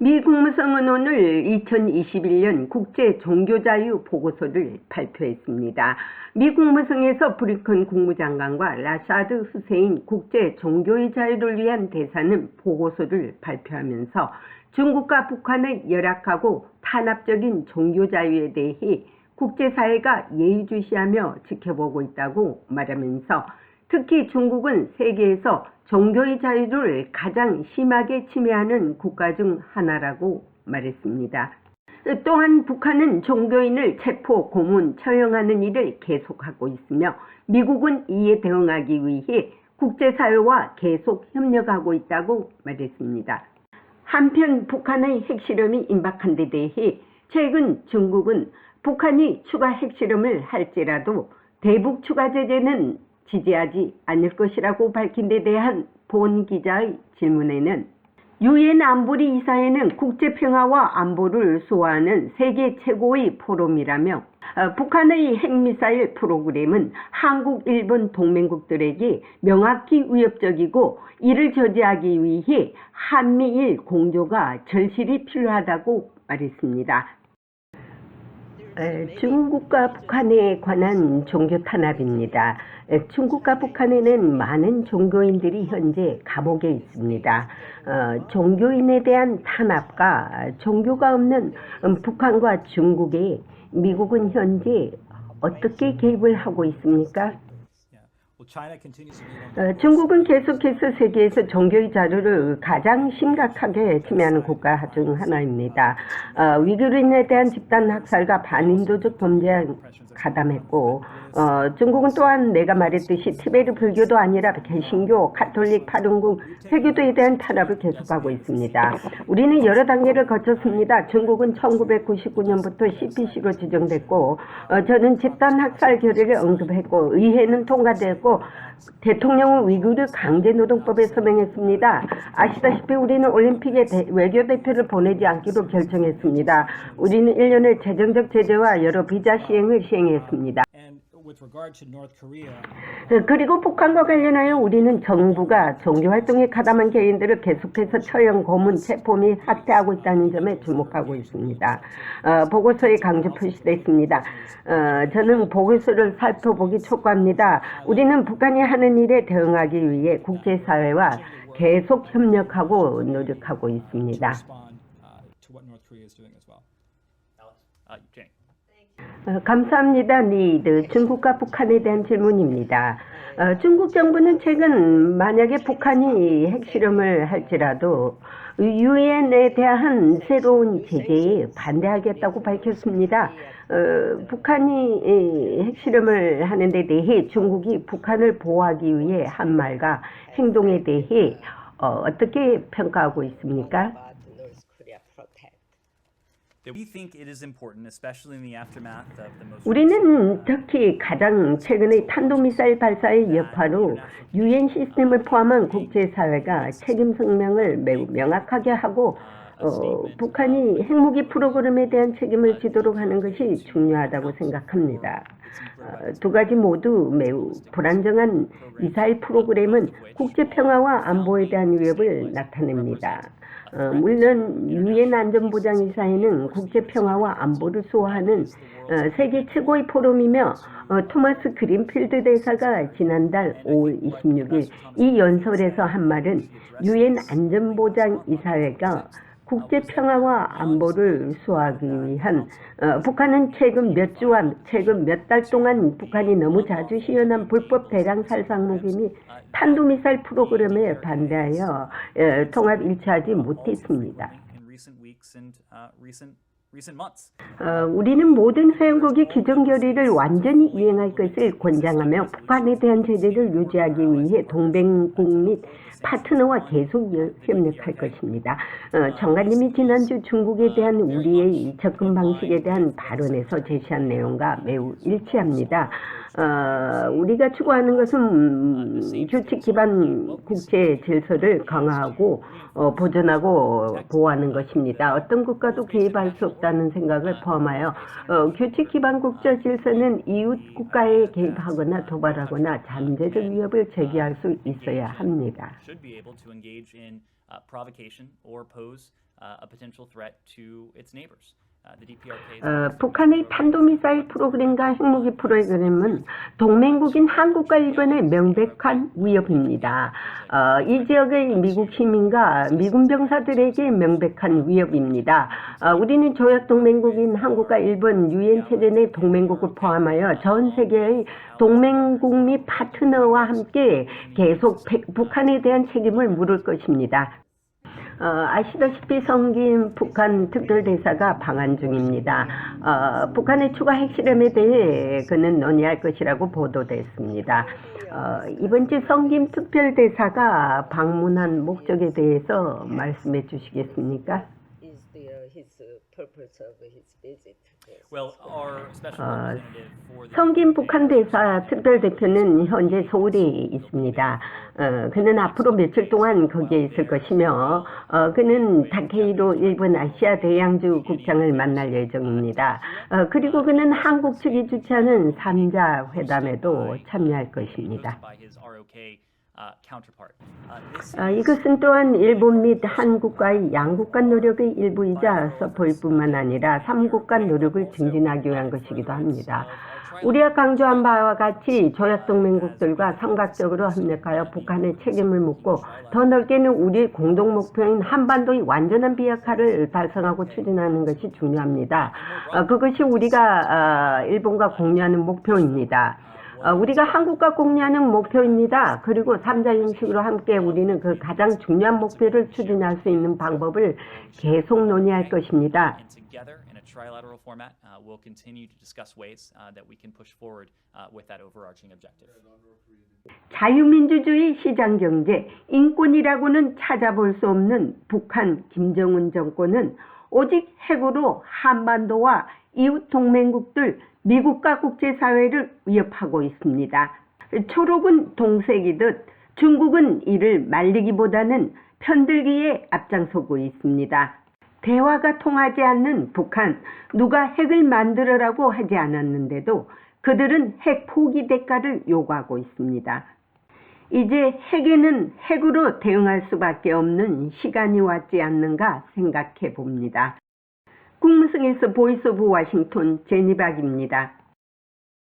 미 국무성은 오늘 2021년 국제종교자유 보고서를 발표했습니다. 미 국무성에서 브링컨 국무장관과 라샤드 후세인 국제종교의 자유를 위한 대사는 보고서를 발표하면서 중국과 북한의 열악하고 탄압적인 종교자유에 대해 국제사회가 예의주시하며 지켜보고 있다고 말하면서 특히 중국은 세계에서 종교의 자유를 가장 심하게 침해하는 국가 중 하나라고 말했습니다. 또한 북한은 종교인을 체포, 고문, 처형하는 일을 계속하고 있으며 미국은 이에 대응하기 위해 국제사회와 계속 협력하고 있다고 말했습니다. 한편 북한의 핵실험이 임박한 데 대해 최근 중국은 북한이 추가 핵실험을 할지라도 대북 추가 제재는 지지하지 않을 것이라고 밝힌 데 대한 본 기자의 질문에는 유엔 안보리 이사회는 국제평화와 안보를 수호하는 세계 최고의 포럼이라며 북한의 핵미사일 프로그램은 한국, 일본 동맹국들에게 명확히 위협적이고 이를 저지하기 위해 한미일 공조가 절실히 필요하다고 말했습니다. 중국과 북한에 관한 종교 탄압입니다. 중국과 북한에는 많은 종교인들이 현재 감옥에 있습니다. 종교인에 대한 탄압과 종교가 없는 북한과 중국에 미국은 현재 어떻게 개입을 하고 있습니까? 중국은 계속해서 세계에서 종교의 자유를 가장 심각하게 침해하는 국가 중 하나입니다. 위구르인에 대한 집단 학살과 반인도적 범죄에 가담했고 중국은 또한 내가 말했듯이 티베트 불교도 아니라 개신교, 가톨릭, 파룬궁, 회교도에 대한 탄압을 계속하고 있습니다. 우리는 여러 단계를 거쳤습니다. 중국은 1999년부터 CPC로 지정됐고 저는 집단 학살 결의를 언급했고 의회는 통과됐고 대통령은 위구르 강제노동법에 서명했습니다. 아시다시피 우리는 올림픽에 외교대표를 보내지 않기로 결정했습니다. 우리는 1년의 재정적 제재와 여러 비자 시행을 시행했습니다. 그리고 북한과 관련하여 우리는 정부가 종교활동에 가담한 개인들을 계속해서 처형, 고문, 체포 및 학대하고 있다는 점에 주목하고 있습니다. 보고서에 강조 표시됐습니다. 저는 보고서를 살펴보기 촉구합니다. 우리는 북한이 하는 일에 대응하기 위해 국제사회와 계속 협력하고 노력하고 있습니다. 감사합니다. 리드. 중국과 북한에 대한 질문입니다. 중국 정부는 최근 만약에 북한이 핵실험을 할지라도 유엔에 대한 새로운 제재에 반대하겠다고 밝혔습니다. 북한이 핵실험을 하는 데 대해 중국이 북한을 보호하기 위해 한 말과 행동에 대해 어떻게 평가하고 있습니까? 우리는 특히 가장 최근의 탄도미사일 발사의 여파로 유엔 시스템을 포함한 국제사회가 책임 성명을 매우 명확하게 하고 북한이 핵무기 프로그램에 대한 책임을 지도록 하는 것이 중요하다고 생각합니다. 두 가지 모두 매우 불안정한 미사일 프로그램은 국제평화와 안보에 대한 위협을 나타냅니다. 물론 유엔 안전보장이사회는 국제평화와 안보를 수호하는 세계 최고의 포럼이며 토마스 그린필드 대사가 지난달 5월 26일 이 연설에서 한 말은 유엔 안전보장이사회가 국제평화와 안보를 수호하기 위한 북한은 최근 몇 달 동안 북한이 너무 자주 시연한 불법 대량 살상무기 및 탄도미사일 프로그램에 반대하여 통합 일치하지 못했습니다. 우리는 모든 회원국이 기존 결의를 완전히 이행할 것을 권장하며 북한에 대한 제재를 유지하기 위해 동맹국 및 파트너와 계속 협력할 것입니다. 장관님이 지난주 중국에 대한 우리의 접근 방식에 대한 발언에서 제시한 내용과 매우 일치합니다. 우리가 추구하는 것은 규칙 기반 국제 질서를 강화하고 보존하고 보호하는 것입니다. 어떤 국가도 개입할 수 없다는 생각을 포함하여 규칙 기반 국제 질서는 이웃 국가에 개입하거나 도발하거나 잠재적 위협을 제기할 수 있어야 합니다. 북한의 탄도미사일 프로그램과 핵무기 프로그램은 동맹국인 한국과 일본의 명백한 위협입니다. 이 지역의 미국 시민과 미군 병사들에게 명백한 위협입니다. 우리는 조약 동맹국인 한국과 일본, 유엔 체제 내 동맹국을 포함하여 전 세계의 동맹국 및 파트너와 함께 계속 북한에 대한 책임을 물을 것입니다. 아시다시피 성김 북한 특별대사가 방한 중입니다. 북한의 추가 핵실험에 대해 그는 논의할 것이라고 보도됐습니다. 이번 주 성김 특별대사가 방문한 목적에 대해서 말씀해 주시겠습니까? 성김 북한 대사 특별대표는 현재 서울에 있습니다. 그는 앞으로 며칠 동안 거기에 있을 것이며 그는 다케이로 일본 아시아 대양주 국장을 만날 예정입니다. 그리고 그는 한국 측이 주최하는 3자 회담에도 참여할 것입니다. 이것은 또한 일본 및 한국과의 양국 간 노력의 일부이자 서포일 뿐만 아니라 3국 간 노력을 증진하기 위한 것이기도 합니다. 우리가 강조한 바와 같이 조약동맹국들과 삼각적으로 협력하여 북한의 책임을 묻고 더 넓게는 우리의 공동 목표인 한반도의 완전한 비핵화를 달성하고 추진하는 것이 중요합니다. 그것이 우리가 일본과 공유하는 목표입니다. 우리가 한국과 공유하는 목표입니다. 그리고 3자 형식으로 함께 우리는 그 가장 중요한 목표를 추진할 수 있는 방법을 계속 논의할 것입니다. 자유민주주의 시장경제, 인권이라고는 찾아볼 수 없는 북한 김정은 정권은 오직 핵으로 한반도와 이웃 동맹국들, 미국과 국제사회를 위협하고 있습니다. 초록은 동색이듯 중국은 이를 말리기보다는 편들기에 앞장서고 있습니다. 대화가 통하지 않는 북한, 누가 핵을 만들어라고 하지 않았는데도 그들은 핵 포기 대가를 요구하고 있습니다. 이제 핵에는 핵으로 대응할 수밖에 없는 시간이 왔지 않는가 생각해 봅니다. 국무성에서 보이스 오브 워싱턴 제니박입니다.